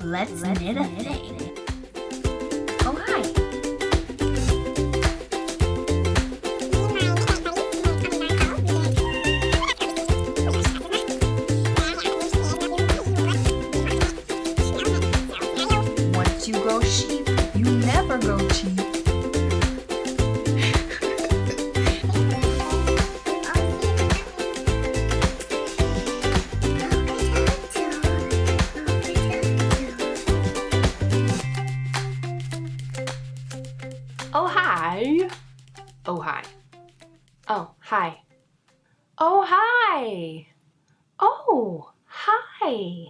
Let's knit a thing. Oh, hi. Once you grow sheep, you never grow cheap. Oh, hi. Oh, hi. Oh, hi. Oh, hi. Oh, hi.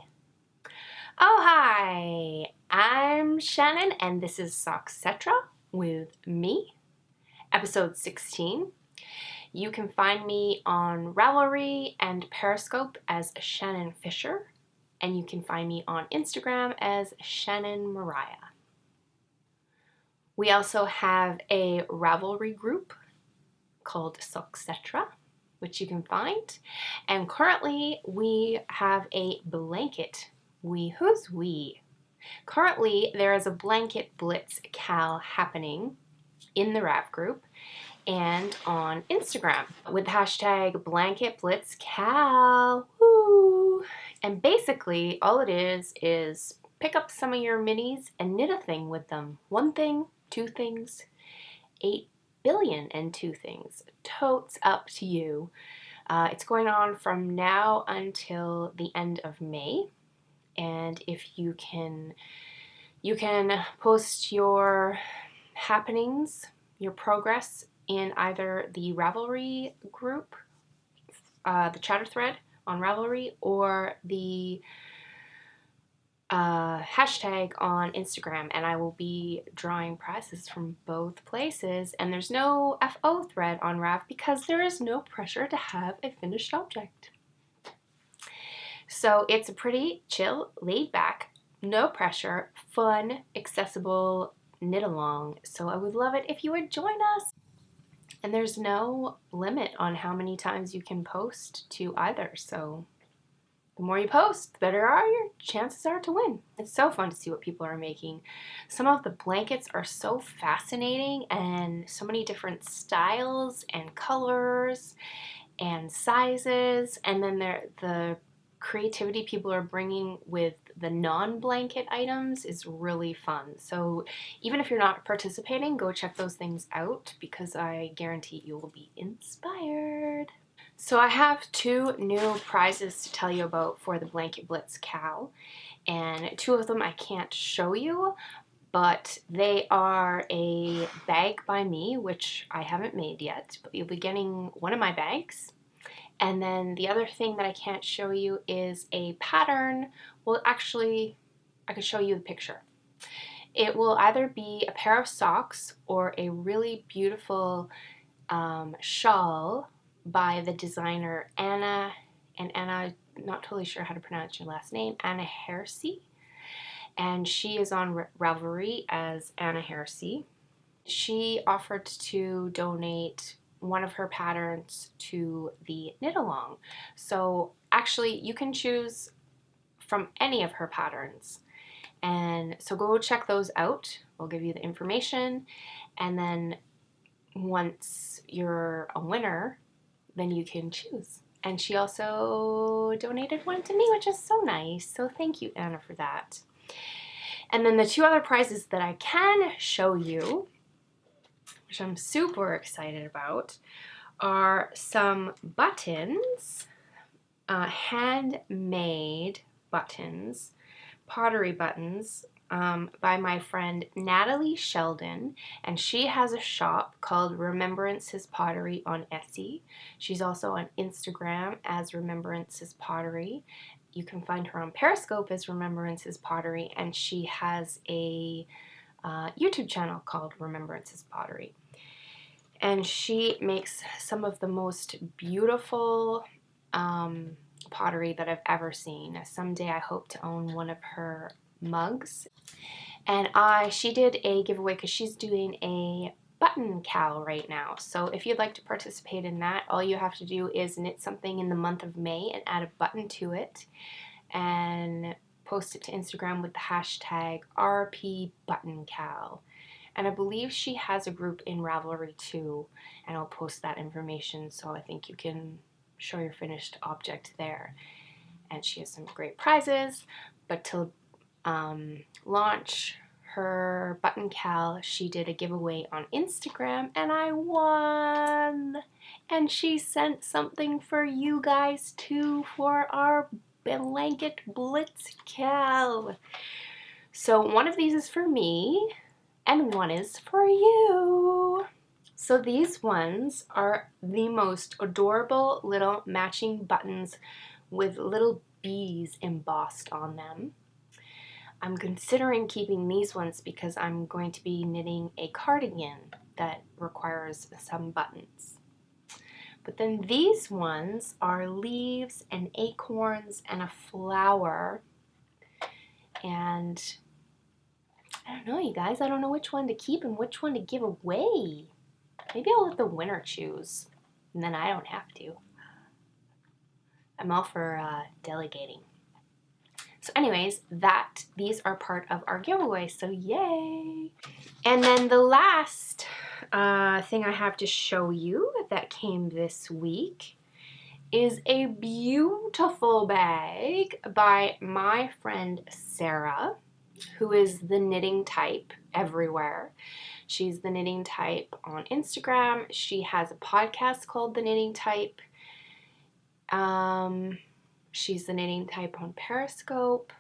Oh, hi. I'm Shannon, and this is Soxcetera with me, episode 16. You can find me on Ravelry and Periscope as shannonfisher, and you can find me on Instagram as shannonmariah. We also have a Ravelry group called soxcetera, which you can find. And currently we have a blanket. Who's we? Currently there is a blanket blitz cal happening in the Rav group and on Instagram with the hashtag blanket blitz cal. Woo! And basically all it is pick up some of your minis and knit a thing with them. One thing, two things, 8,000,000,002 things. Totes up to you. It's going on from now until the end of May, and if you can post your happenings, your progress in either the Ravelry group, the chatter thread on Ravelry, or the hashtag on Instagram, and I will be drawing prizes from both places. And there's no FO thread on Rav because there is no pressure to have a finished object. So it's a pretty chill, laid back, no pressure, fun, accessible knit along. So I would love it if you would join us. And there's no limit on how many times you can post to either. So the more you post, the better your chances are to win. It's so fun to see what people are making. Some of the blankets are so fascinating, and so many different styles and colors and sizes. And then the creativity people are bringing with the non-blanket items is really fun. So even if you're not participating, go check those things out because I guarantee you will be inspired. So I have two new prizes to tell you about for the Blanket Blitz Cal, and two of them I can't show you, but they are a bag by me, which I haven't made yet, but you'll be getting one of my bags. And then the other thing that I can't show you is a pattern. Well, actually, I could show you the picture. It will either be a pair of socks or a really beautiful shawl by the designer Anna, and Anna, I'm not totally sure how to pronounce your last name, Anna Hersey, and she is on Ravelry as Anna Hersey. She offered to donate one of her patterns to the knit along. So actually you can choose from any of her patterns, and so go check those out. I'll give you the information, and then once you're a winner, then you can choose. And she also donated one to me, which is so nice. So thank you, Anna, for that. And then the two other prizes that I can show you, which I'm super excited about, are some buttons, handmade buttons, pottery buttons, by my friend Natalie Sheldon, and she has a shop called Remembrances Pottery on Etsy. She's also on Instagram as Remembrances Pottery. You can find her on Periscope as Remembrances Pottery, and she has a YouTube channel called Remembrances Pottery. And she makes some of the most beautiful pottery that I've ever seen. Someday I hope to own one of her mugs. And she did a giveaway because she's doing a button cal right now. So if you'd like to participate in that, all you have to do is knit something in the month of May and add a button to it. And post it to Instagram with the hashtag RPButtonCal. And I believe she has a group in Ravelry too, and I'll post that information, so I think you can show your finished object there. And she has some great prizes, but to launch her button cal, she did a giveaway on Instagram, and I won! And she sent something for you guys too for our blanket blitz cal. So one of these is for me, and one is for you. So these ones are the most adorable little matching buttons with little bees embossed on them. I'm considering keeping these ones because I'm going to be knitting a cardigan that requires some buttons. But then these ones are leaves and acorns and a flower. And I don't know, you guys. I don't know which one to keep and which one to give away. Maybe I'll let the winner choose, and then I don't have to. I'm all for delegating. So anyways, these are part of our giveaway, so yay! And then the last thing I have to show you that came this week is a beautiful bag by my friend Sarah, who is the knitting type everywhere. She's the knitting type on Instagram. She has a podcast called The Knitting Type. She's the knitting type on Periscope.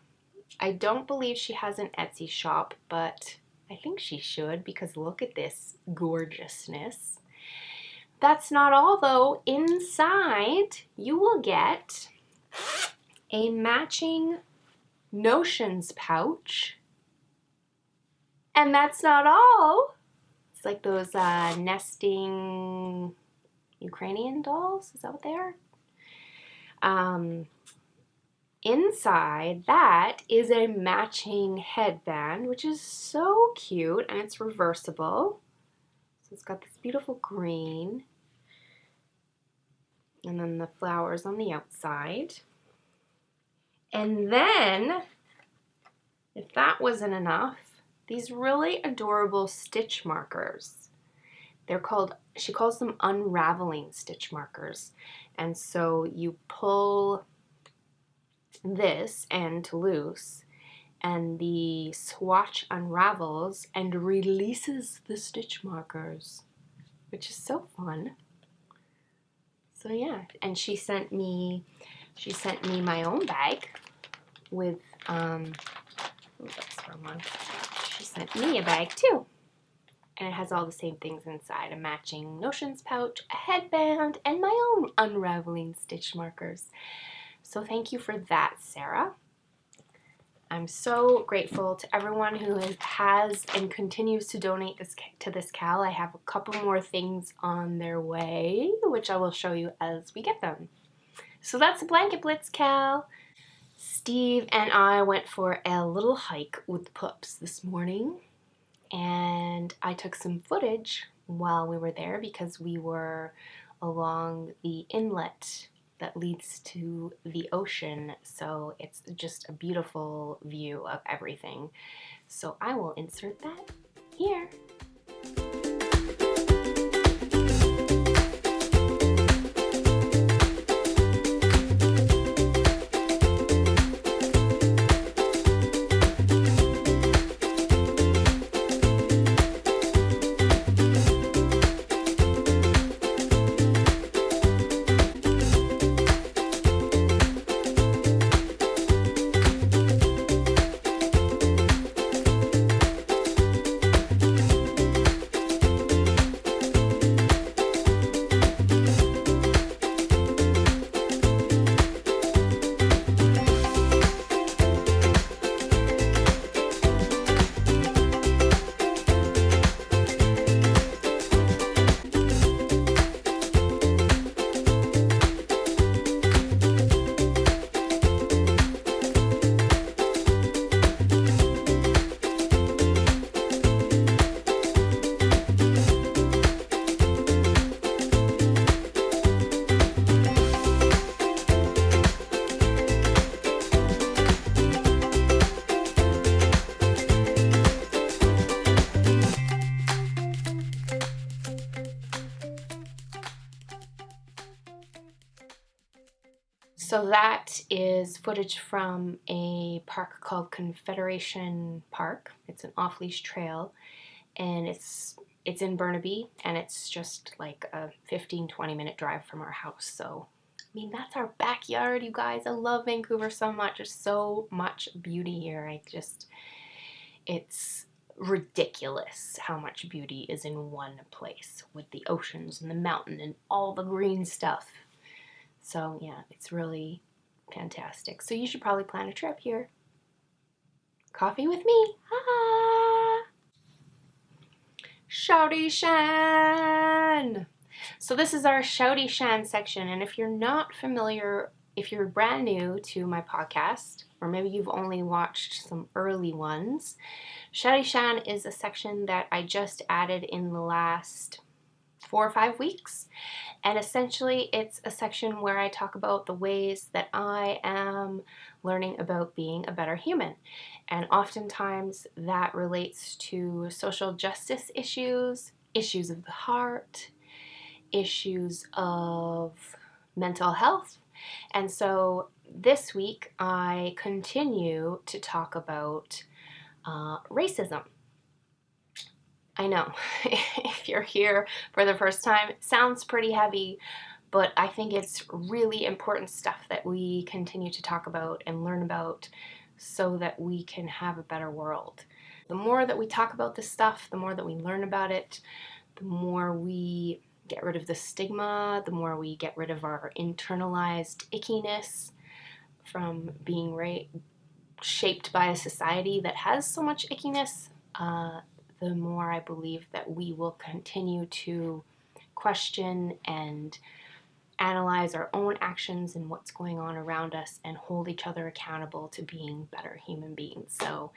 I don't believe she has an Etsy shop, but I think she should, because look at this gorgeousness. That's not all though. Inside you will get a matching Notions pouch. And that's not all. It's like those nesting Ukrainian dolls. Is that what they are? Inside that is a matching headband, which is so cute, and it's reversible. So it's got this beautiful green, and then the flowers on the outside. And then, if that wasn't enough, these really adorable stitch markers. They're called, she calls them unraveling stitch markers. And so you pull this end loose, and the swatch unravels and releases the stitch markers, which is so fun. So yeah, and she sent me my own bag with that's the wrong one. She sent me a bag too. And it has all the same things inside, a matching Notions pouch, a headband, and my own unraveling stitch markers. So thank you for that, Sarah. I'm so grateful to everyone who has and continues to donate to this cal. I have a couple more things on their way, which I will show you as we get them. So that's the Blanket Blitz cal. Steve and I went for a little hike with the pups this morning, and I took some footage while we were there because we were along the inlet that leads to the ocean, so it's just a beautiful view of everything. So I will insert that here. So that is footage from a park called Confederation Park. It's an off-leash trail, and it's in Burnaby, and it's just like a 15-20 minute drive from our house. So I mean, that's our backyard, you guys. I love Vancouver so much. There's so much beauty here. It's ridiculous how much beauty is in one place, with the oceans and the mountain and all the green stuff. So yeah, it's really fantastic. So you should probably plan a trip here. Coffee with me. Ah! Shouty Shan! So this is our Shouty Shan section, and if you're not familiar, if you're brand new to my podcast, or maybe you've only watched some early ones, Shouty Shan is a section that I just added in the last 4 or 5 weeks. And essentially, it's a section where I talk about the ways that I am learning about being a better human. And oftentimes that relates to social justice issues, issues of the heart, issues of mental health. And so this week, I continue to talk about racism. I know, if you're here for the first time, it sounds pretty heavy, but I think it's really important stuff that we continue to talk about and learn about so that we can have a better world. The more that we talk about this stuff, the more that we learn about it, the more we get rid of the stigma, the more we get rid of our internalized ickiness from being shaped by a society that has so much ickiness, the more I believe that we will continue to question and analyze our own actions and what's going on around us and hold each other accountable to being better human beings. So,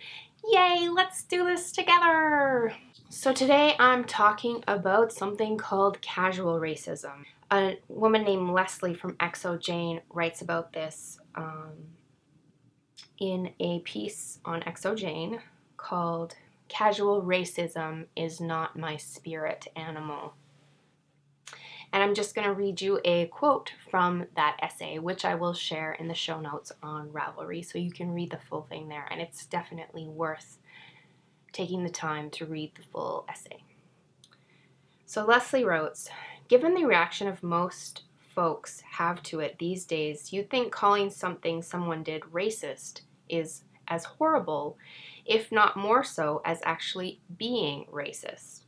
yay, let's do this together! So today I'm talking about something called casual racism. A woman named Leslie from XO Jane writes about this in a piece on XO Jane called Casual Racism is Not My Spirit Animal. And I'm just going to read you a quote from that essay, which I will share in the show notes on Ravelry, so you can read the full thing there. And it's definitely worth taking the time to read the full essay. So Leslie wrote, given the reaction of most folks have to it these days, you'd think calling something someone did racist is as horrible, if not more so, as actually being racist.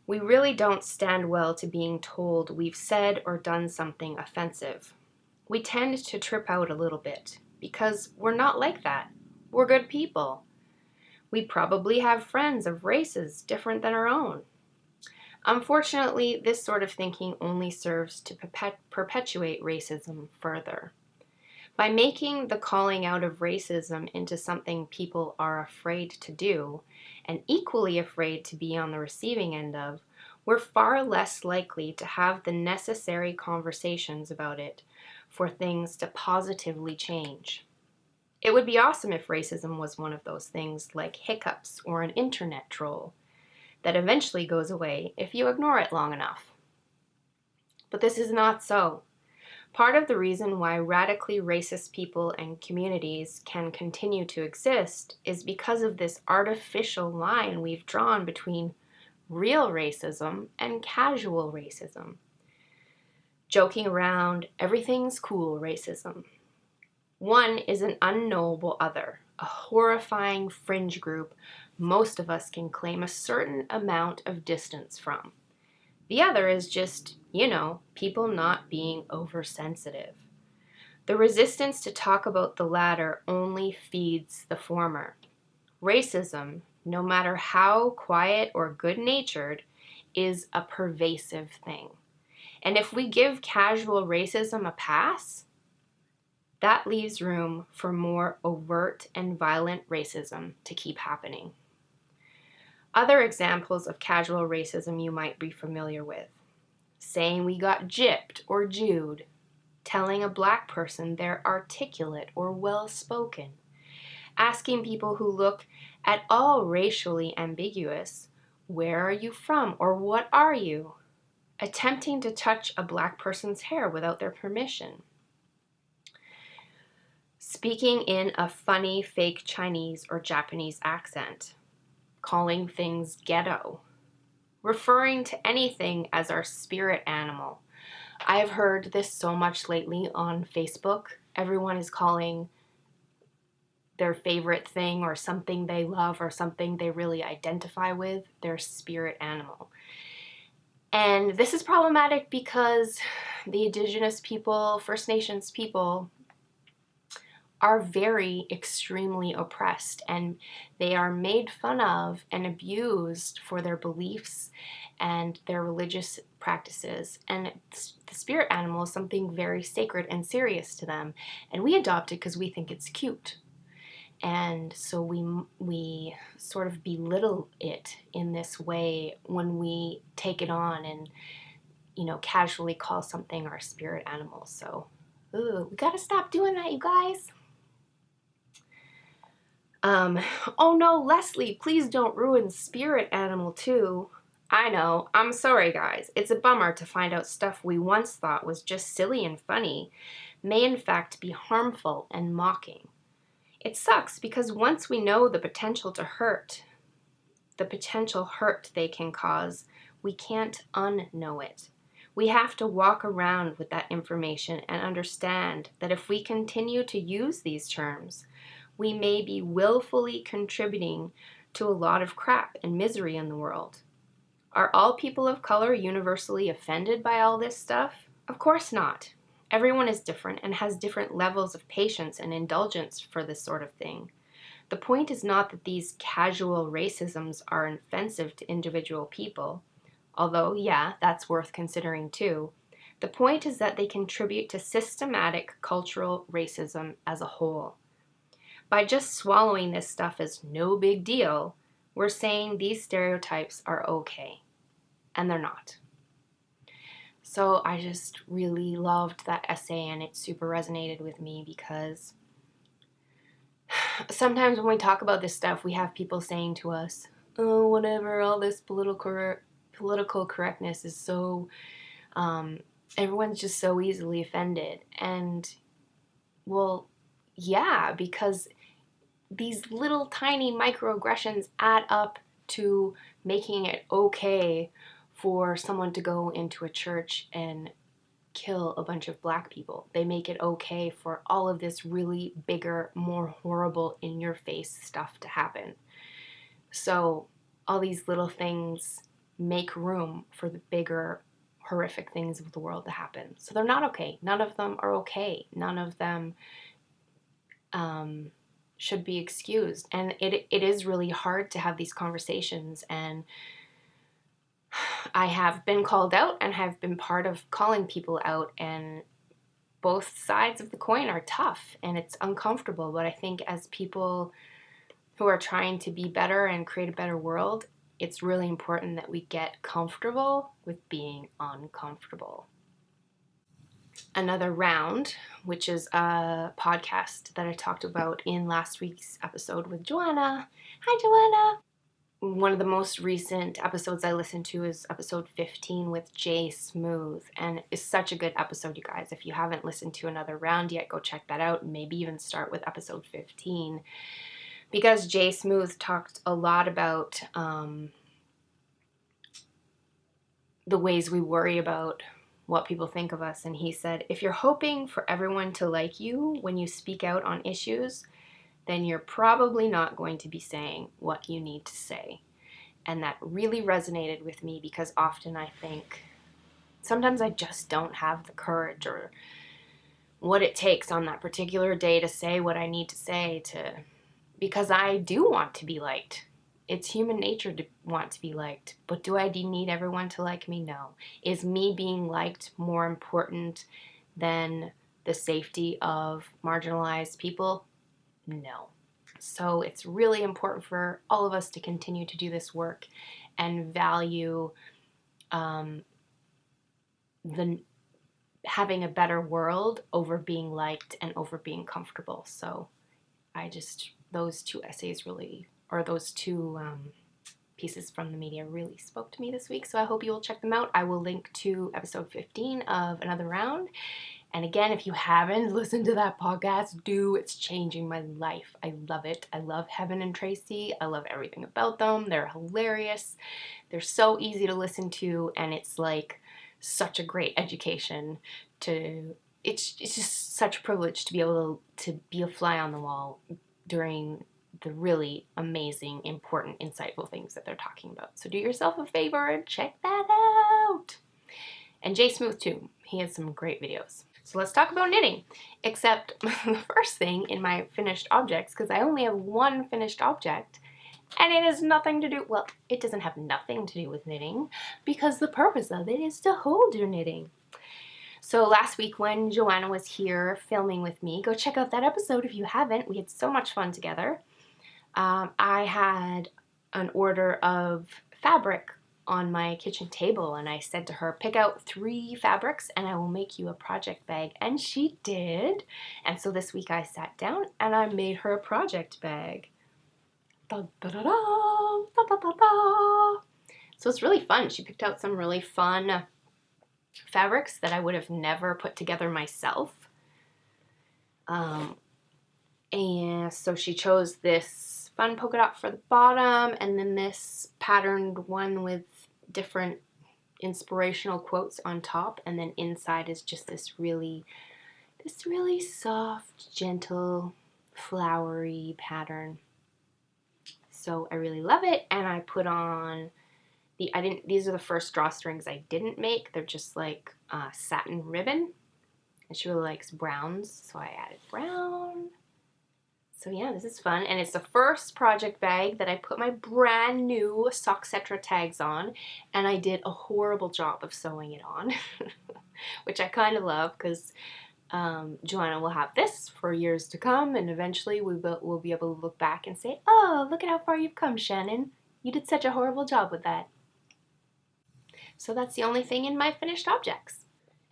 We really don't stand well to being told we've said or done something offensive. We tend to trip out a little bit, because we're not like that. We're good people. We probably have friends of races different than our own. Unfortunately, this sort of thinking only serves to perpetuate racism further. By making the calling out of racism into something people are afraid to do, and equally afraid to be on the receiving end of, we're far less likely to have the necessary conversations about it for things to positively change. It would be awesome if racism was one of those things like hiccups or an internet troll that eventually goes away if you ignore it long enough. But this is not so. Part of the reason why radically racist people and communities can continue to exist is because of this artificial line we've drawn between real racism and casual racism. Joking around, everything's cool racism. One is an unknowable other, a horrifying fringe group most of us can claim a certain amount of distance from. The other is just, people not being oversensitive. The resistance to talk about the latter only feeds the former. Racism, no matter how quiet or good-natured, is a pervasive thing. And if we give casual racism a pass, that leaves room for more overt and violent racism to keep happening. Other examples of casual racism you might be familiar with: saying we got gypped or Jewed, telling a black person they're articulate or well-spoken, asking people who look at all racially ambiguous, where are you from or what are you, attempting to touch a black person's hair without their permission. speaking in a funny fake Chinese or Japanese accent, calling things ghetto, referring to anything as our spirit animal. I have heard this so much lately on Facebook. Everyone is calling their favorite thing or something they love or something they really identify with their spirit animal. And this is problematic because the Indigenous people, First Nations people, are very extremely oppressed, and they are made fun of and abused for their beliefs and their religious practices. And the spirit animal is something very sacred and serious to them, and we adopt it because we think it's cute. And so we sort of belittle it in this way when we take it on and, casually call something our spirit animal. So, we gotta stop doing that, you guys. Oh no, Leslie, please don't ruin spirit animal too. I know, I'm sorry guys. It's a bummer to find out stuff we once thought was just silly and funny may in fact be harmful and mocking. It sucks because once we know the potential hurt they can cause, we can't unknow it. We have to walk around with that information and understand that if we continue to use these terms, we may be willfully contributing to a lot of crap and misery in the world. Are all people of color universally offended by all this stuff? Of course not. Everyone is different and has different levels of patience and indulgence for this sort of thing. The point is not that these casual racisms are offensive to individual people, although, yeah, that's worth considering too. The point is that they contribute to systematic cultural racism as a whole. By just swallowing this stuff as no big deal, we're saying these stereotypes are okay, and they're not. So I just really loved that essay, and it super resonated with me because sometimes when we talk about this stuff, we have people saying to us, oh, whatever, all this political correctness is so, everyone's just so easily offended. And, well, yeah, because these little tiny microaggressions add up to making it okay for someone to go into a church and kill a bunch of black people. They make it okay for all of this really bigger, more horrible, in-your-face stuff to happen. So all these little things make room for the bigger, horrific things of the world to happen. So they're not okay. None of them are okay. None of them should be excused. And it is really hard to have these conversations, and I have been called out and have been part of calling people out, and both sides of the coin are tough and it's uncomfortable. But I think as people who are trying to be better and create a better world, it's really important that we get comfortable with being uncomfortable. Another Round, which is a podcast that I talked about in last week's episode with Joanna. Hi, Joanna! One of the most recent episodes I listened to is episode 15 with Jay Smooth, and it's such a good episode, you guys. If you haven't listened to Another Round yet, go check that out, and maybe even start with episode 15, because Jay Smooth talked a lot about the ways we worry about what people think of us. And he said, if you're hoping for everyone to like you when you speak out on issues, then you're probably not going to be saying what you need to say. And that really resonated with me because often I think sometimes I just don't have the courage or what it takes on that particular day to say what I need to say, because I do want to be liked. It's human nature to want to be liked. But do I need everyone to like me? No. Is me being liked more important than the safety of marginalized people? No. So it's really important for all of us to continue to do this work and value having a better world over being liked and over being comfortable. So those two essays really, or those two pieces from the media really spoke to me this week. So I hope you will check them out. I will link to episode 15 of Another Round, And again, if you haven't listened to that podcast, do. It's changing my life. I love it. I love Heaven and Tracy. I love everything about them. They're hilarious. They're so easy to listen to, and it's like such a great education to, it's just such a privilege to be able to be a fly on the wall during the really amazing, important, insightful things that they're talking about. So do yourself a favor and check that out. And Jay Smooth too. He has some great videos. So let's talk about knitting, except the first thing in my finished objects, because I only have one finished object, and it has nothing to do, well, it doesn't have nothing to do with knitting, because the purpose of it is to hold your knitting. So last week when Joanna was here filming with me, go check out that episode if you haven't. We had so much fun together. I had an order of fabric on my kitchen table, and I said to her, pick out 3 fabrics and I will make you a project bag, and she did. And so this week I sat down and I made her a project bag. Da, da, da, da, da, da, da, da. So it's really fun. She picked out some really fun fabrics that I would have never put together myself. And so she chose this fun polka dot for the bottom, and then this patterned one with different inspirational quotes on top, and then inside is just this really soft, gentle, flowery pattern. So I really love it, and I put on these are the first drawstrings I didn't make. They're just like satin ribbon, and she really likes browns, so I added brown. So yeah, this is fun, and it's the first project bag that I put my brand new soxcetera tags on, and I did a horrible job of sewing it on, which I kind of love, because Joanna will have this for years to come, and eventually we'll be able to look back and say, oh, look at how far you've come, Shannon. You did such a horrible job with that. So that's the only thing in my finished objects.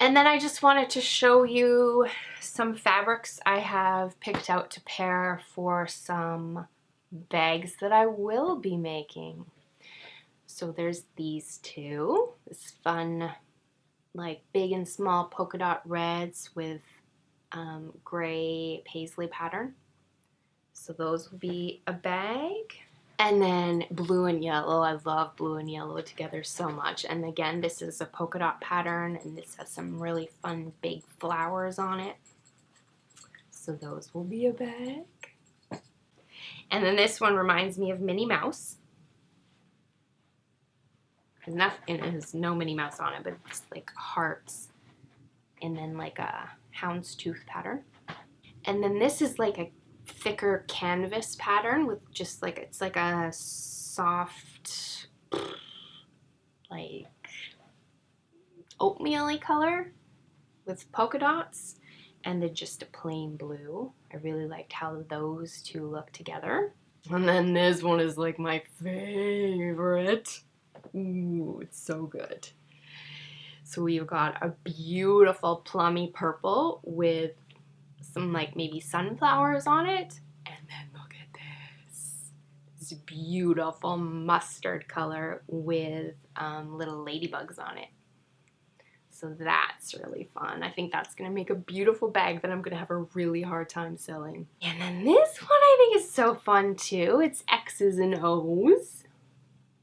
And then I just wanted to show you some fabrics I have picked out to pair for some bags that I will be making. So there's these 2. This fun, like big and small polka dot reds with gray paisley pattern. So those will be a bag. And then blue and yellow. I love blue and yellow together so much. And again, this is a polka dot pattern, and this has some really fun big flowers on it. So those will be a bag. And then this one reminds me of Minnie Mouse. It has no Minnie Mouse on it, but it's like hearts. And then like a houndstooth pattern. And then this is like a thicker canvas pattern with just like, it's like a soft, like oatmeal-y color with polka dots, and then just a plain blue. I really liked how those 2 look together. And then this one is like my favorite. Ooh, it's so good. So we've got a beautiful plummy purple with some like maybe sunflowers on it, and then look at this beautiful mustard color with little ladybugs on it. So that's really fun. I think that's gonna make a beautiful bag that I'm gonna have a really hard time selling. And then this one I think is so fun too. It's X's and O's.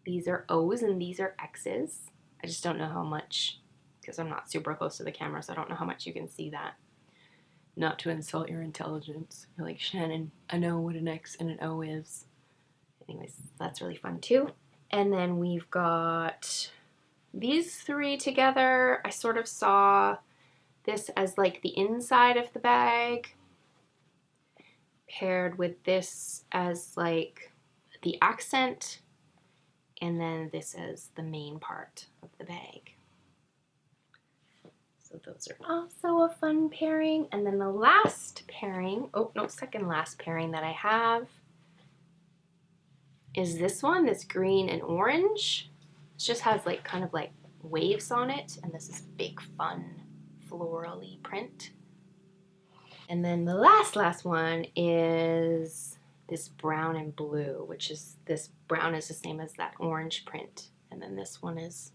These are O's and these are X's. I just don't know how much, because I'm not super close to the camera, so I don't know how much you can see that. Not to insult your intelligence. You're like, Shannon, I know what an X and an O is. Anyways, that's really fun too. And then we've got these 3 together. I sort of saw this as like the inside of the bag, paired with this as like the accent, and then this as the main part of the bag. So those are also a fun pairing. And then the last pairing, second last pairing that I have is this one, this green and orange. It just has like kind of like waves on it, and this is big fun florally print. And then the last one is this brown and blue, which is, this brown is the same as that orange print, and then this one is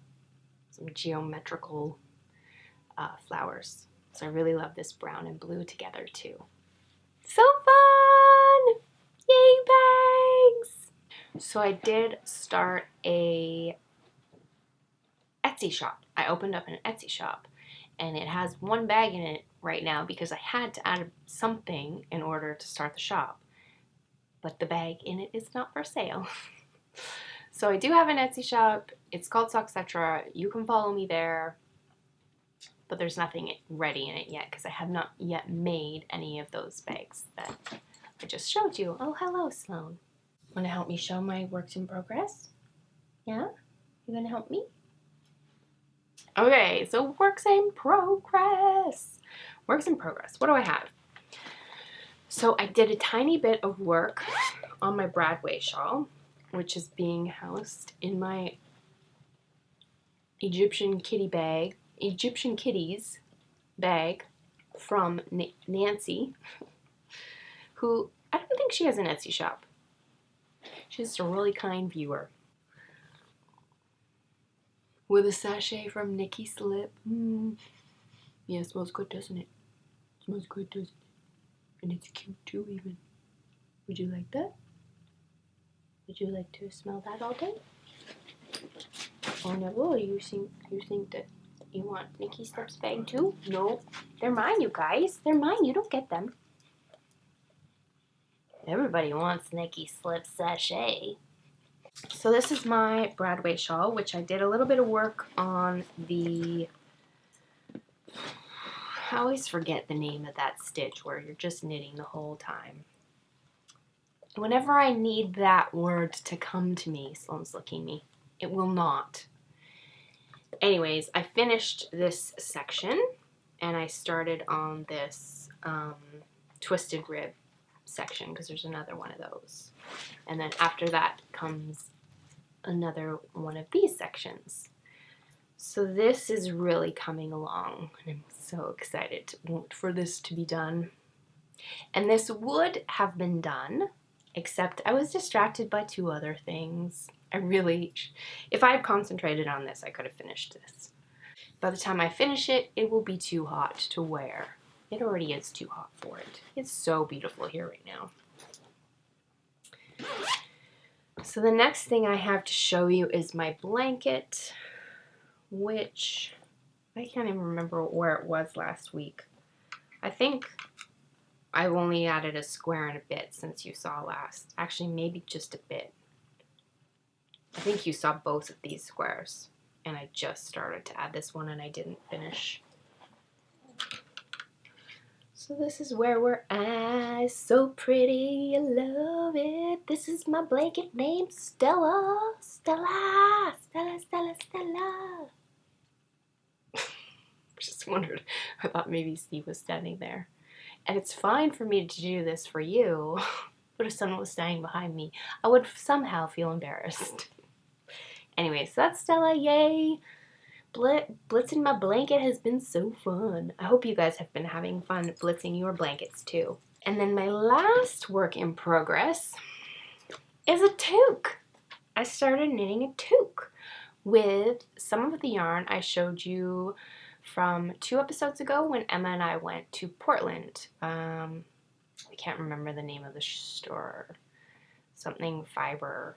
some geometrical flowers. So I really love this brown and blue together too. So fun! Yay, bags! So I did start a Etsy shop. I opened up an Etsy shop and it has one bag in it right now because I had to add something in order to start the shop. But the bag in it is not for sale. So I do have an Etsy shop. It's called soxcetera. You can follow me there. But there's nothing ready in it yet because I have not yet made any of those bags that I just showed you. Oh, hello, Sloan. Want to help me show my works in progress? Yeah? You gonna help me? Okay, so works in progress. Works in progress. What do I have? So I did a tiny bit of work on my Broadway shawl, which is being housed in my Egyptian kitties bag from Nancy, who I don't think she has an Etsy shop. She's just a really kind viewer. With a sachet from Nikki Slip. Yeah, it smells good, doesn't it? It smells good, doesn't it? And it's cute too, even. Would you like that? Would you like to smell that all day? Or no? You think that you want Nikki Slip's bag too? No, they're mine, you guys. They're mine. You don't get them. Everybody wants Nikki Slip's sachet. So this is my Broadway shawl, which I did a little bit of work on the... I always forget the name of that stitch where you're just knitting the whole time. Whenever I need that word to come to me, Sloan's looking at me, it will not. Anyways, I finished this section and I started on this twisted rib section because there's another one of those. And then after that comes another one of these sections. So this is really coming along and I'm so excited for this to be done. And this would have been done, except I was distracted by two other things. If I had concentrated on this, I could have finished this. By the time I finish it, it will be too hot to wear. It already is too hot for it. It's so beautiful here right now. So the next thing I have to show you is my blanket, which I can't even remember where it was last week. I think I've only added a square and a bit since you saw last. Actually, maybe just a bit. I think you saw both of these squares, and I just started to add this one and I didn't finish. So this is where we're at. So pretty, I love it. This is my blanket named Stella. Stella, Stella, Stella, Stella. Just wondered, I thought maybe Steve was standing there. And it's fine for me to do this for you, but if someone was standing behind me, I would somehow feel embarrassed. Anyway, so that's Stella, yay! Blitzing my blanket has been so fun. I hope you guys have been having fun blitzing your blankets too. And then my last work in progress is a toque. I started knitting a toque with some of the yarn I showed you from 2 episodes ago when Emma and I went to Portland. I can't remember the name of the store. Something fiber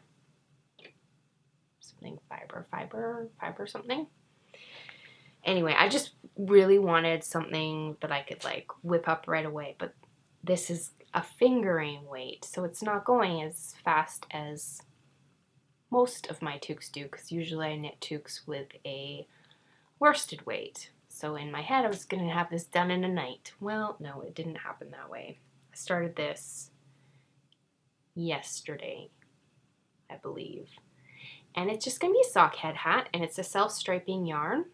something. Anyway, I just really wanted something that I could like whip up right away, but this is a fingering weight, so it's not going as fast as most of my toques do, because usually I knit toques with a worsted weight. So in my head I was going to have this done in a night. Well, no, it didn't happen that way. I started this yesterday, I believe. And it's just going to be a sock head hat, and it's a self-striping yarn.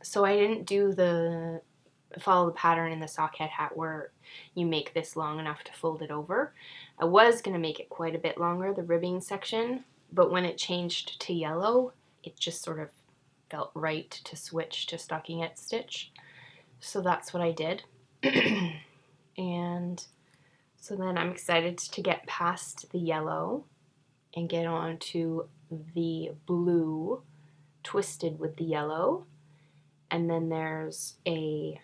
So I didn't do follow the pattern in the sock head hat where you make this long enough to fold it over. I was going to make it quite a bit longer, the ribbing section, but when it changed to yellow, it just sort of felt right to switch to stockinette stitch. So that's what I did. And so then I'm excited to get past the yellow and get on to the blue twisted with the yellow. And then there's a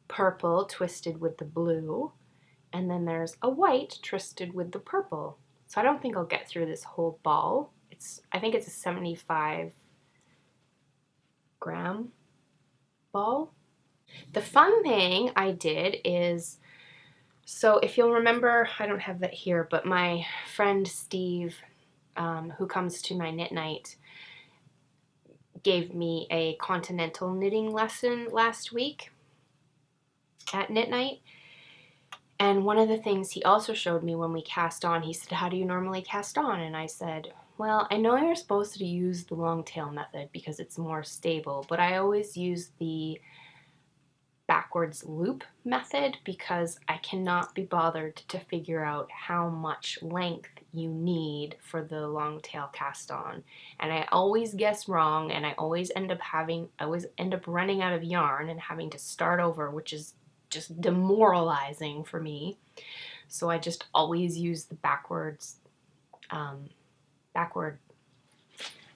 purple twisted with the blue, and then there's a white twisted with the purple. So I don't think I'll get through this whole ball. I think it's a 75-gram ball. The fun thing I did is, so if you'll remember, I don't have that here, but my friend Steve, who comes to my knit night, gave me a continental knitting lesson last week at knit night. And one of the things he also showed me when we cast on, he said, how do you normally cast on? And I said, well, I know you're supposed to use the long tail method because it's more stable, but I always use the backwards loop method because I cannot be bothered to figure out how much length you need for the long tail cast on. And I always guess wrong, and I always end up running out of yarn and having to start over, which is just demoralizing for me. So I just always use the backward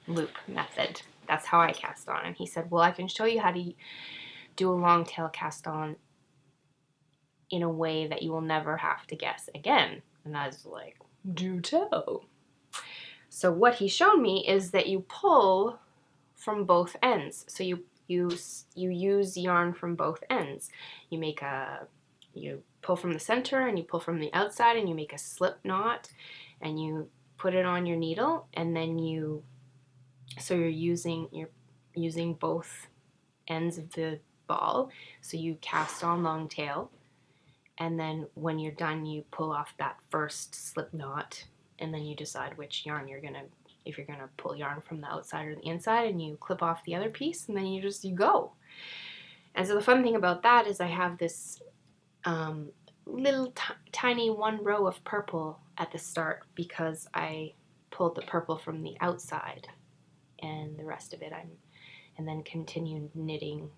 loop method. That's how I cast on. And he said, well, I can show you how to do a long tail cast on in a way that you will never have to guess again. And I was like, do tell. So what he showed me is that you pull from both ends. So you use yarn from both ends. You pull from the center and you pull from the outside and you make a slip knot and you put it on your needle, and then you're using both ends of the ball. So you cast on long tail, and then when you're done you pull off that first slip knot, and then you decide which yarn if you're gonna pull yarn from the outside or the inside, and you clip off the other piece, and then you go. And so the fun thing about that is I have this little tiny one row of purple at the start because I pulled the purple from the outside, and the rest of it and then continue knitting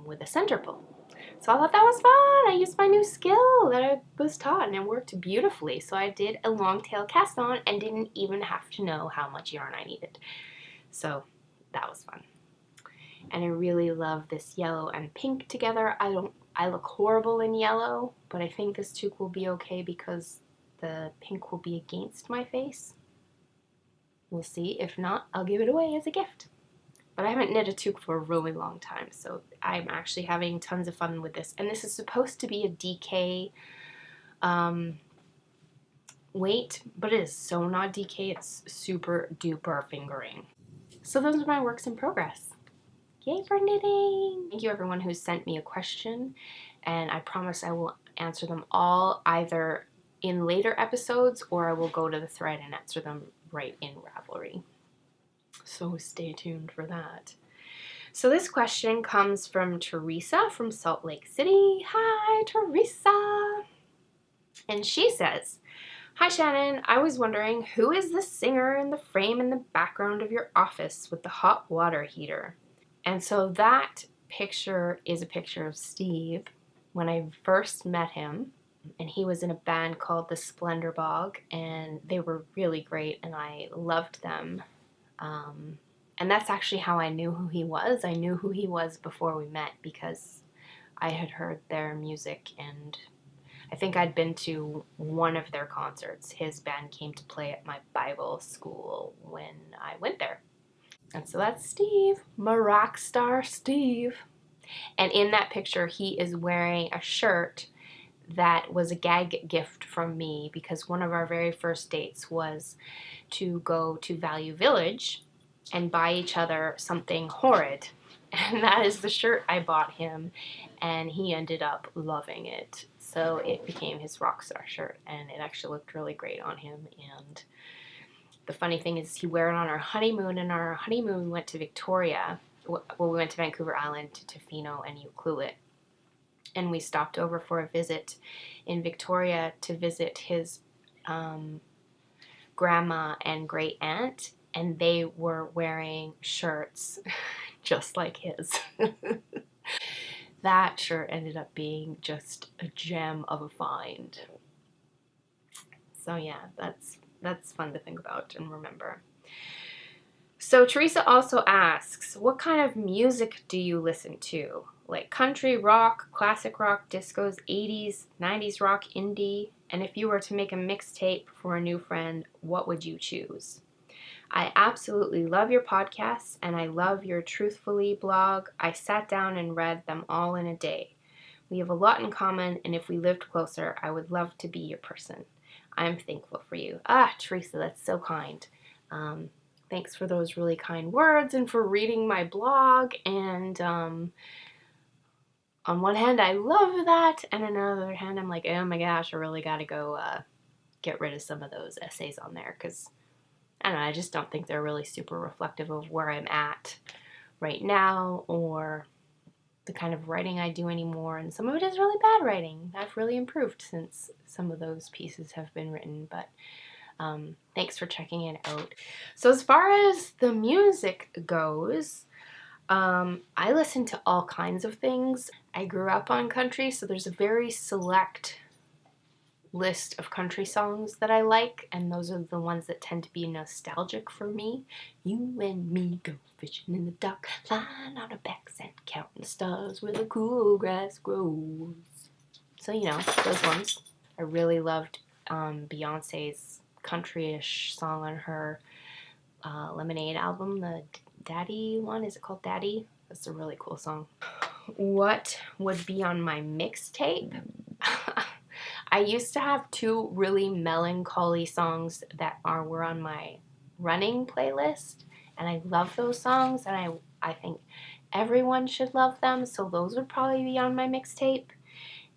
with a center pull. So I thought that was fun. I used my new skill that I was taught, and it worked beautifully. So I did a long tail cast on and didn't even have to know how much yarn I needed. So that was fun. And I really love this yellow and pink together. I look horrible in yellow, but I think this toque will be okay because the pink will be against my face. We'll see. If not, I'll give it away as a gift. But I haven't knit a toque for a really long time, so I'm actually having tons of fun with this. And this is supposed to be a DK weight, but it is so not DK. It's super duper fingering. So those are my works in progress. Yay for knitting! Thank you everyone who sent me a question, and I promise I will answer them all either in later episodes or I will go to the thread and answer them right in Ravelry. So stay tuned for that. So this question comes from Teresa from Salt Lake City. Hi, Teresa! And she says, hi Shannon, I was wondering who is the singer in the frame in the background of your office with the hot water heater? And so that picture is a picture of Steve when I first met him, and he was in a band called the Splendor Bog, and they were really great and I loved them. And that's actually how I knew who he was. I knew who he was before we met because I had heard their music, and I think I'd been to one of their concerts. His band came to play at my Bible school when I went there. And so that's Steve, my rock star Steve. And in that picture, he is wearing a shirt that was a gag gift from me because one of our very first dates was to go to Value Village and buy each other something horrid. And that is the shirt I bought him, and he ended up loving it. So it became his rockstar shirt, and it actually looked really great on him. And the funny thing is he wore it on our honeymoon, and our honeymoon we went to Victoria. Well, we went to Vancouver Island, to Tofino and Ucluelet. And we stopped over for a visit in Victoria to visit his grandma and great aunt, and they were wearing shirts just like his. That shirt ended up being just a gem of a find. So yeah, that's fun to think about and remember. So Teresa also asks, what kind of music do you listen to? Like country, rock, classic rock, discos, 80s, 90s rock, indie? And if you were to make a mixtape for a new friend, what would you choose? I absolutely love your podcasts and I love your Truthfully blog. I sat down and read them all in a day. We have a lot in common, and if we lived closer, I would love to be your person. I'm thankful for you. Teresa, that's so kind. Thanks for those really kind words and for reading my blog. And on one hand, I love that. And on the other hand, I'm like, oh my gosh, I really got to go get rid of some of those essays on there. Because, I don't know, I just don't think they're really super reflective of where I'm at right now or the kind of writing I do anymore. And some of it is really bad writing. I've really improved since some of those pieces have been written. But thanks for checking it out. So as far as the music goes, I listen to all kinds of things. I grew up on country, so there's a very select list of country songs that I like, and those are the ones that tend to be nostalgic for me. You and me go fishing in the dark, lying on our backs and counting stars where the cool grass grows. So, those ones. I really loved Beyonce's country-ish song on her Lemonade album, the Daddy one. Is it called Daddy? That's a really cool song. What would be on my mixtape? I used to have two really melancholy songs that were on my running playlist, and I love those songs, and I think everyone should love them, so those would probably be on my mixtape.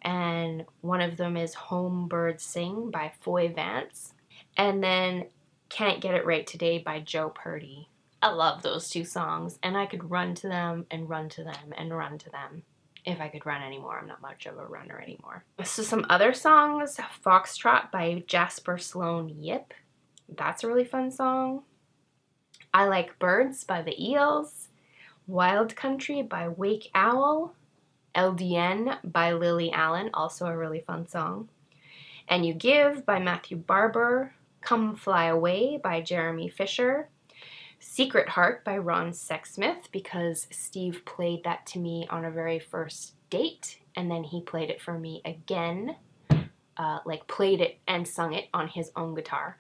And one of them is Home Birds Sing by Foy Vance, and then Can't Get It Right Today by Joe Purdy. I love those two songs, and I could run to them and run to them and run to them. If I could run anymore. I'm not much of a runner anymore. So some other songs, Foxtrot by Jasper Sloan Yip. That's a really fun song. I Like Birds by the Eels. Wild Country by Wake Owl. LDN by Lily Allen, also a really fun song. And You Give by Matthew Barber. Come Fly Away by Jeremy Fisher. Secret Heart by Ron Sexsmith, because Steve played that to me on a very first date, and then he played it for me again, played it and sung it on his own guitar,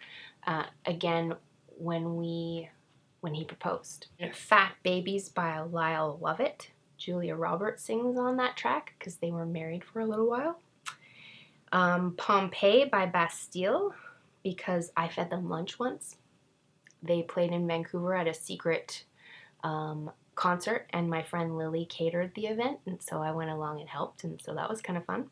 again when he proposed. Fat Babies by Lyle Lovett. Julia Roberts sings on that track because they were married for a little while. Pompeii by Bastille, because I fed them lunch once. They played in Vancouver at a secret concert, and my friend Lily catered the event, and so I went along and helped, and so that was kind of fun.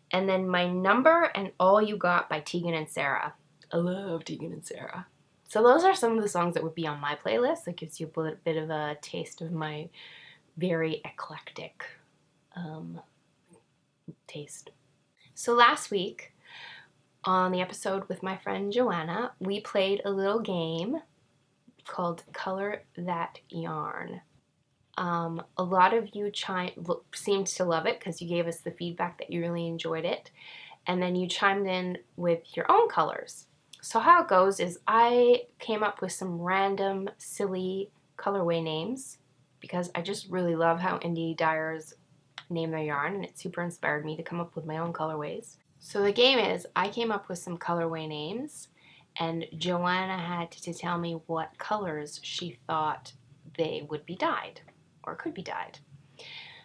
And then My Number and All You Got by Tegan and Sarah. I love Tegan and Sarah. So those are some of the songs that would be on my playlist. That gives you a bit of a taste of my very eclectic taste. So last week, on the episode with my friend Joanna, we played a little game called Color That Yarn. A lot of you seemed to love it because you gave us the feedback that you really enjoyed it, and then you chimed in with your own colors. So how it goes is I came up with some random silly colorway names because I just really love how indie dyers name their yarn, and it super inspired me to come up with my own colorways. So the game is I came up with some colorway names, and Joanna had to tell me what colors she thought they would be dyed or could be dyed.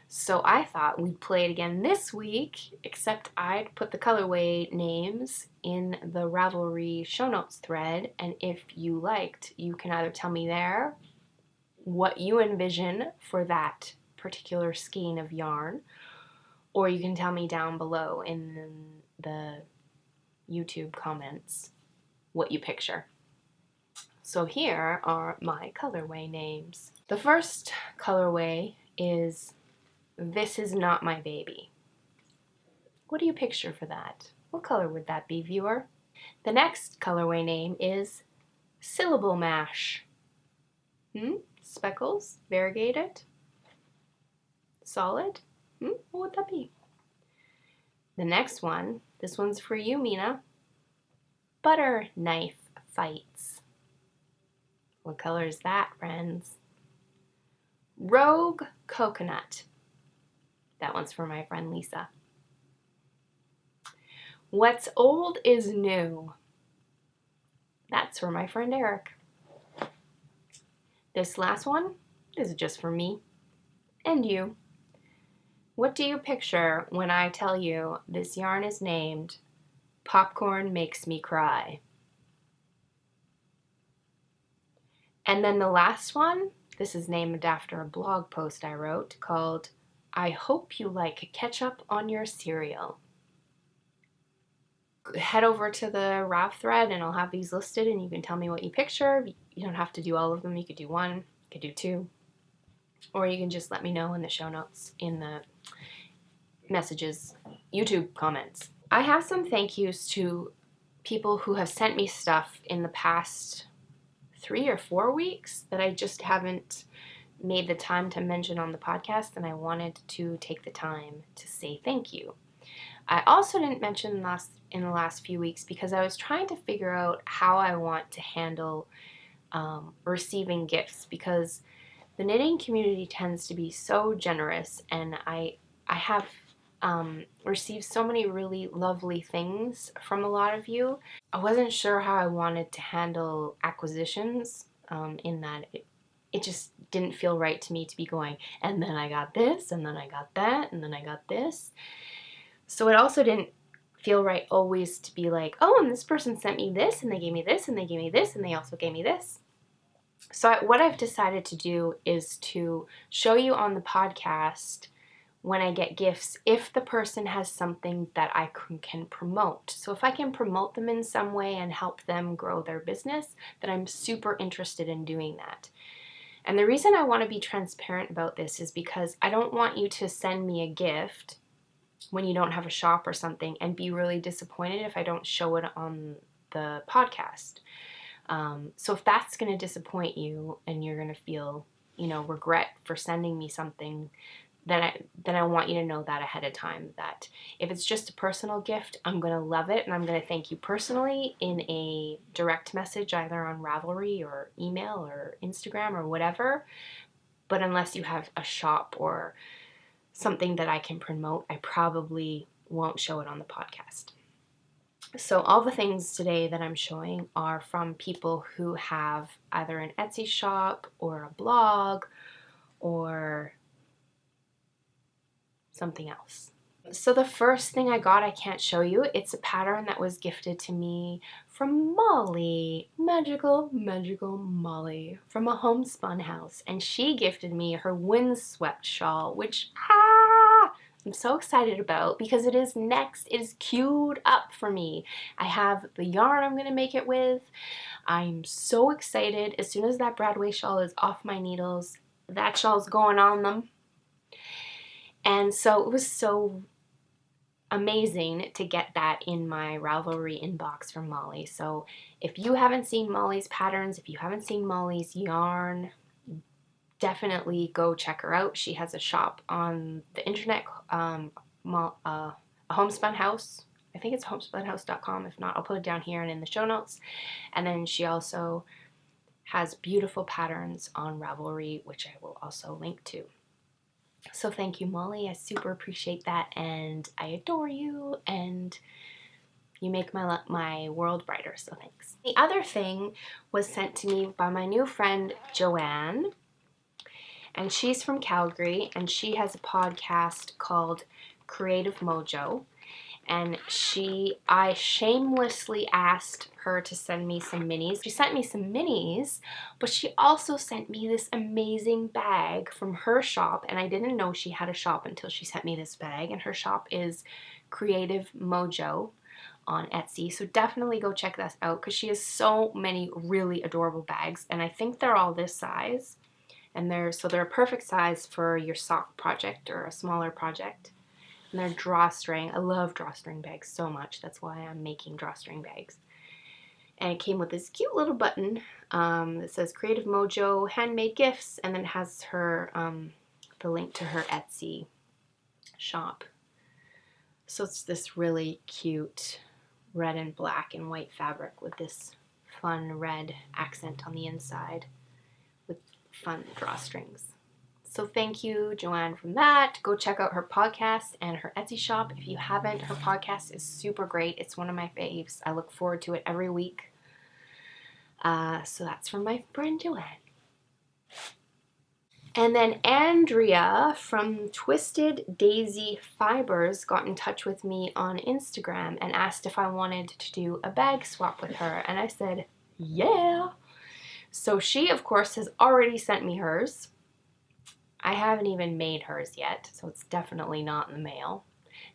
So I thought we'd play it again this week, except I'd put the colorway names in the Ravelry show notes thread, and if you liked, you can either tell me there what you envision for that particular skein of yarn, or you can tell me down below in the YouTube comments what you picture. So here are my colorway names. The first colorway is This Is Not My Baby. What do you picture for that? What color would that be, viewer? The next colorway name is Syllable Mash. Speckles? Variegated? Solid? What would that be? The next one, this one's for you, Mina. Butter Knife Fights. What color is that, friends? Rogue Coconut. That one's for my friend Lisa. What's old is new. That's for my friend Eric. This last one is just for me and you. What do you picture when I tell you this yarn is named Popcorn Makes Me Cry? And then the last one, this is named after a blog post I wrote called I Hope You Like Ketchup on Your Cereal. Head over to the Rav thread and I'll have these listed and you can tell me what you picture. You don't have to do all of them. You could do one, you could do two, or you can just let me know in the show notes, in the messages, YouTube comments. I have some thank yous to people who have sent me stuff in the past 3 or 4 weeks that I just haven't made the time to mention on the podcast, and I wanted to take the time to say thank you. I also didn't mention in the last few weeks because I was trying to figure out how I want to handle receiving gifts, because the knitting community tends to be so generous, and I have received so many really lovely things from a lot of you. I wasn't sure how I wanted to handle acquisitions, in that it just didn't feel right to me to be going, and then I got this, and then I got that, and then I got this. So it also didn't feel right always to be like, oh, and this person sent me this, and they gave me this, and they gave me this, and they also gave me this. So what I've decided to do is to show you on the podcast when I get gifts if the person has something that I can promote. So if I can promote them in some way and help them grow their business, then I'm super interested in doing that. And the reason I want to be transparent about this is because I don't want you to send me a gift when you don't have a shop or something and be really disappointed if I don't show it on the podcast. So if that's going to disappoint you and you're going to feel, regret for sending me something, then I want you to know that ahead of time, that if it's just a personal gift, I'm going to love it and I'm going to thank you personally in a direct message, either on Ravelry or email or Instagram or whatever. But unless you have a shop or something that I can promote, I probably won't show it on the podcast. So all the things today that I'm showing are from people who have either an Etsy shop or a blog or something else. So the first thing I got, I can't show you. It's a pattern that was gifted to me from Molly, magical Molly, from a homespun house. And she gifted me her windswept shawl, which I'm so excited about because it is next. It is queued up for me. I have the yarn I'm going to make it with. I'm so excited. As soon as that Broadway shawl is off my needles, that shawl's going on them. And so it was so amazing to get that in my Ravelry inbox from Molly. So if you haven't seen Molly's patterns, if you haven't seen Molly's yarn, definitely go check her out. She has a shop on the internet, a homespun house. I think it's homespunhouse.com. If not, I'll put it down here and in the show notes. And then she also has beautiful patterns on Ravelry, which I will also link to. So thank you, Molly. I super appreciate that, and I adore you, and you make my world brighter, so thanks. The other thing was sent to me by my new friend, Joanne, and she's from Calgary, and she has a podcast called Creative Mojo. And I shamelessly asked her to send me some minis. She sent me some minis, but she also sent me this amazing bag from her shop, and I didn't know she had a shop until she sent me this bag, and her shop is Creative Mojo on Etsy, so definitely go check that out because she has so many really adorable bags, and I think they're all this size, and they're a perfect size for your sock project or a smaller project. And they're drawstring. I love drawstring bags so much. That's why I'm making drawstring bags. And it came with this cute little button that says Creative Mojo Handmade Gifts, and then it has her the link to her Etsy shop. So it's this really cute red and black and white fabric with this fun red accent on the inside with fun drawstrings. So thank you, Joanne, from that. Go check out her podcast and her Etsy shop. If you haven't, her podcast is super great. It's one of my faves. I look forward to it every week. So that's from my friend Joanne. And then Andrea from Twisted Daisy Fibers got in touch with me on Instagram and asked if I wanted to do a bag swap with her. And I said, yeah. So she, of course, has already sent me hers. I haven't even made hers yet, so it's definitely not in the mail.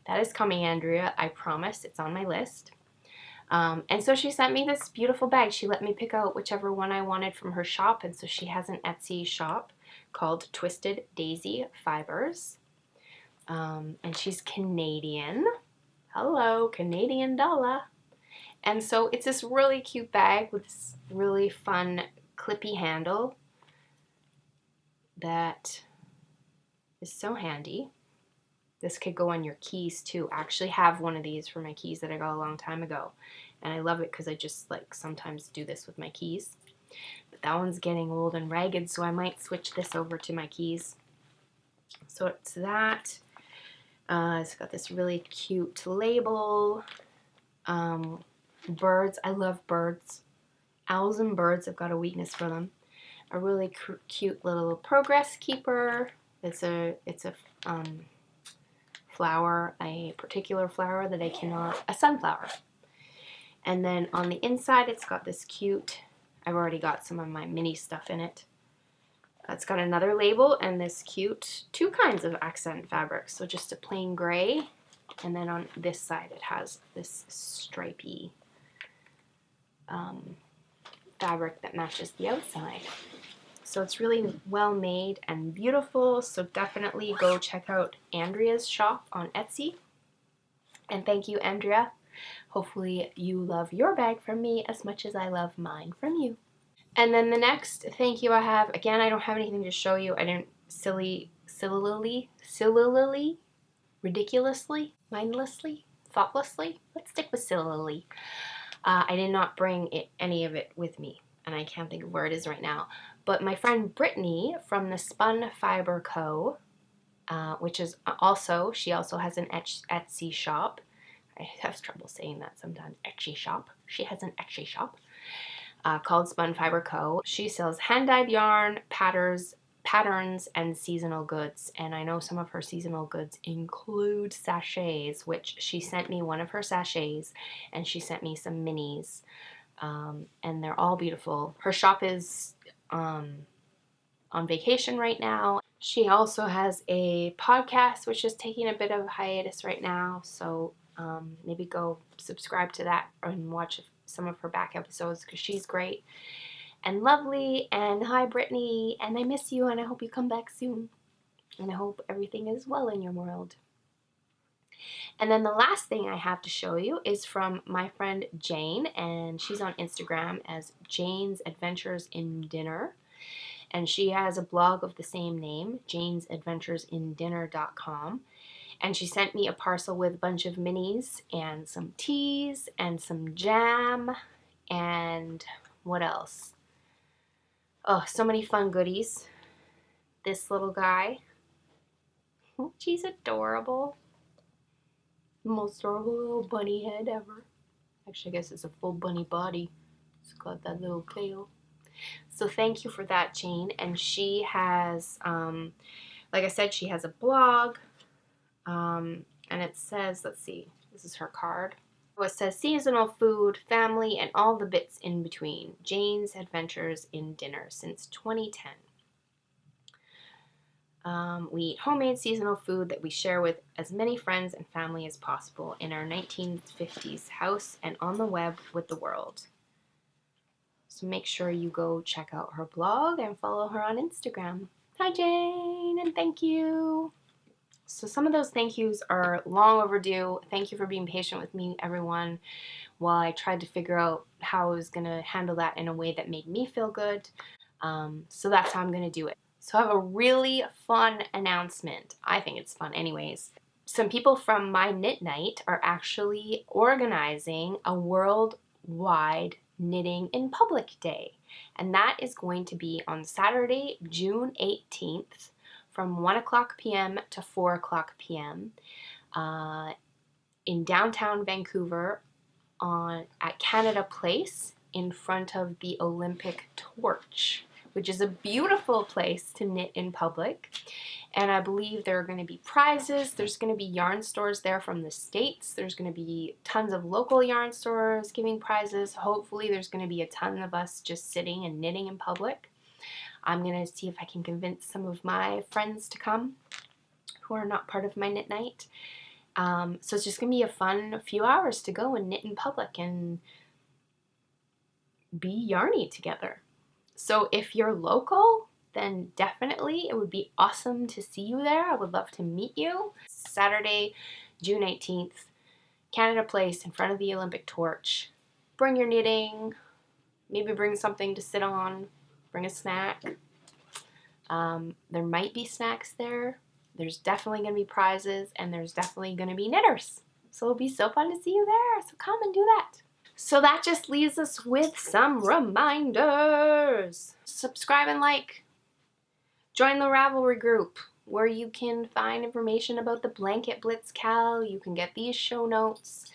That is coming, Andrea. I promise. It's on my list. And so she sent me this beautiful bag. She let me pick out whichever one I wanted from her shop. And so she has an Etsy shop called Twisted Daisy Fibers. And she's Canadian. Hello, Canadian dollar. And so it's this really cute bag with this really fun clippy handle that is so handy. This could go on your keys too. I actually have one of these for my keys that I got a long time ago. And I love it because I just like sometimes do this with my keys. But that one's getting old and ragged, so I might switch this over to my keys. So it's that. It's got this really cute label. Birds. I love birds. Owls and birds. I've got a weakness for them. A really cute little progress keeper. It's a flower, a particular flower that I cannot, a sunflower. And then on the inside, it's got this cute, I've already got some of my mini stuff in it. It's got another label and this cute, two kinds of accent fabric. So just a plain gray, and then on this side, it has this stripy fabric that matches the outside. So it's really well made and beautiful. So definitely go check out Andrea's shop on Etsy. And thank you, Andrea. Hopefully you love your bag from me as much as I love mine from you. And then the next thank you I have, again, I don't have anything to show you. I didn't ridiculously, mindlessly, thoughtlessly. Let's stick with sillily. I did not bring any of it with me, and I can't think of where it is right now. But my friend Brittany from the Spun Fiber Co., which is also, she also has an Etsy shop. I have trouble saying that sometimes. Etsy shop. She has an Etsy shop called Spun Fiber Co. She sells hand-dyed yarn, patterns, and seasonal goods. And I know some of her seasonal goods include sachets, which she sent me one of her sachets, and she sent me some minis. And they're all beautiful. Her shop is on vacation right now. She also has a podcast, which is taking a bit of a hiatus right now. So maybe go subscribe to that and watch some of her back episodes because she's great and lovely. And hi, Brittany, and I miss you, and I hope you come back soon. And I hope everything is well in your world. And then the last thing I have to show you is from my friend Jane, and she's on Instagram as Jane's Adventures in Dinner. And she has a blog of the same name, janesadventuresindinner.com. And she sent me a parcel with a bunch of minis and some teas and some jam and what else? Oh, so many fun goodies. This little guy. She's adorable. The most adorable little bunny head ever. Actually, I guess it's a full bunny body. It's got that little tail. So thank you for that, Jane. And she has, like I said, she has a blog. And it says, let's see, this is her card. Oh, it says seasonal food, family, and all the bits in between. Jane's Adventures in Dinner since 2010. We eat homemade seasonal food that we share with as many friends and family as possible in our 1950s house and on the web with the world. So make sure you go check out her blog and follow her on Instagram. Hi, Jane, and thank you. So some of those thank yous are long overdue. Thank you for being patient with me, everyone, while I tried to figure out how I was going to handle that in a way that made me feel good. So that's how I'm going to do it. So I have a really fun announcement. I think it's fun anyways. Some people from my knit night are actually organizing a worldwide Knitting in Public Day. And that is going to be on Saturday, June 18th from 1 o'clock p.m. to 4 o'clock p.m. In downtown Vancouver at Canada Place in front of the Olympic Torch, which is a beautiful place to knit in public. And I believe there are going to be prizes. There's going to be yarn stores there from the States. There's going to be tons of local yarn stores giving prizes. Hopefully there's going to be a ton of us just sitting and knitting in public. I'm going to see if I can convince some of my friends to come who are not part of my knit night. So it's just going to be a fun few hours to go and knit in public and be yarny together. So if you're local, then definitely it would be awesome to see you there. I would love to meet you. Saturday, June 18th, Canada Place in front of the Olympic Torch. Bring your knitting, maybe bring something to sit on, bring a snack. There might be snacks there. There's definitely going to be prizes, and there's definitely going to be knitters. So it'll be so fun to see you there. So come and do that. So that just leaves us with some reminders. Subscribe and like. Join the Ravelry group where you can find information about the Blanket Blitz Cal. You can get these show notes.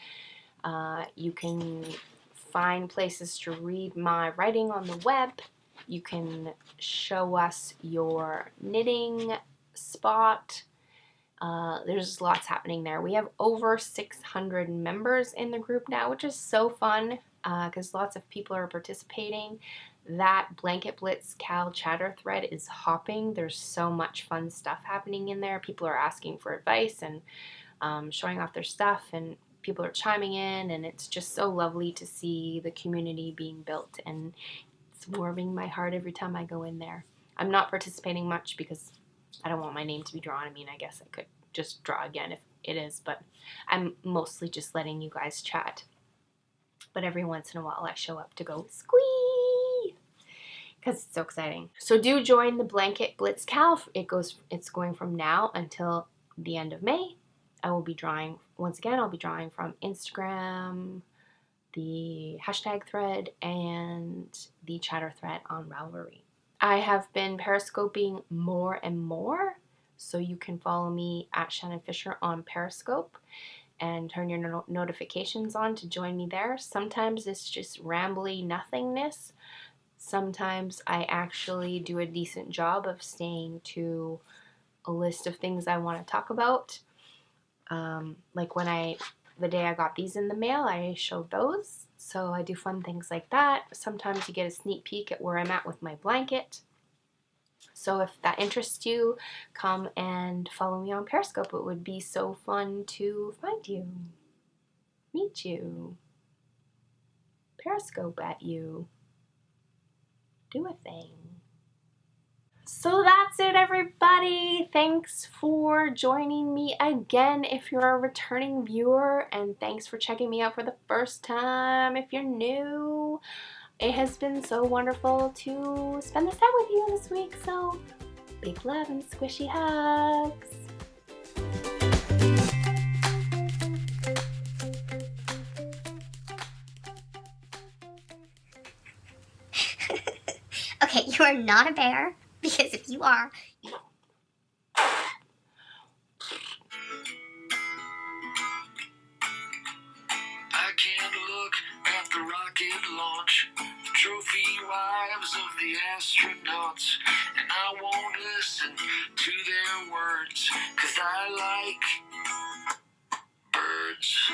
You can find places to read my writing on the web. You can show us your knitting spot. There's lots happening there. We have over 600 members in the group now, which is so fun because lots of people are participating. That Blanket Blitz Cal chatter thread is hopping. There's so much fun stuff happening in there. People are asking for advice and showing off their stuff, and people are chiming in, and it's just so lovely to see the community being built, and it's warming my heart every time I go in there. I'm not participating much because I don't want my name to be drawn. I mean, I guess I could just draw again if it is, but I'm mostly just letting you guys chat. But every once in a while I show up to go squee because it's so exciting. So do join the Blanket Blitz Cal. It's going from now until the end of May. I will be drawing, once again, I'll be drawing from Instagram, the hashtag thread, and the chatter thread on Ravelry. I have been periscoping more and more, so you can follow me at shannonfisher on Periscope and turn your notifications on to join me there. Sometimes it's just rambly nothingness. Sometimes I actually do a decent job of staying to a list of things I want to talk about. Like the day I got these in the mail, I showed those. So I do fun things like that. Sometimes you get a sneak peek at where I'm at with my blanket. So if that interests you, come and follow me on Periscope. It would be so fun to find you, meet you, Periscope at you, do a thing. So that's it, everybody. Thanks for joining me again if you're a returning viewer, and thanks for checking me out for the first time if you're new. It has been so wonderful to spend this time with you this week, so big love and squishy hugs. Okay, you are not a bear, because if you are, I can't look at the rocket launch, the trophy wives of the astronauts, and I won't listen to their words, 'cause I like birds.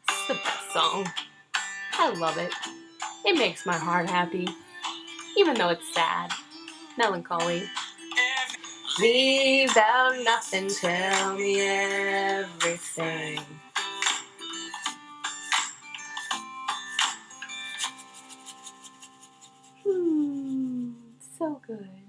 It's the best song. I love it. It makes my heart happy, even though it's sad, melancholy. Leave out nothing, tell me everything. So good.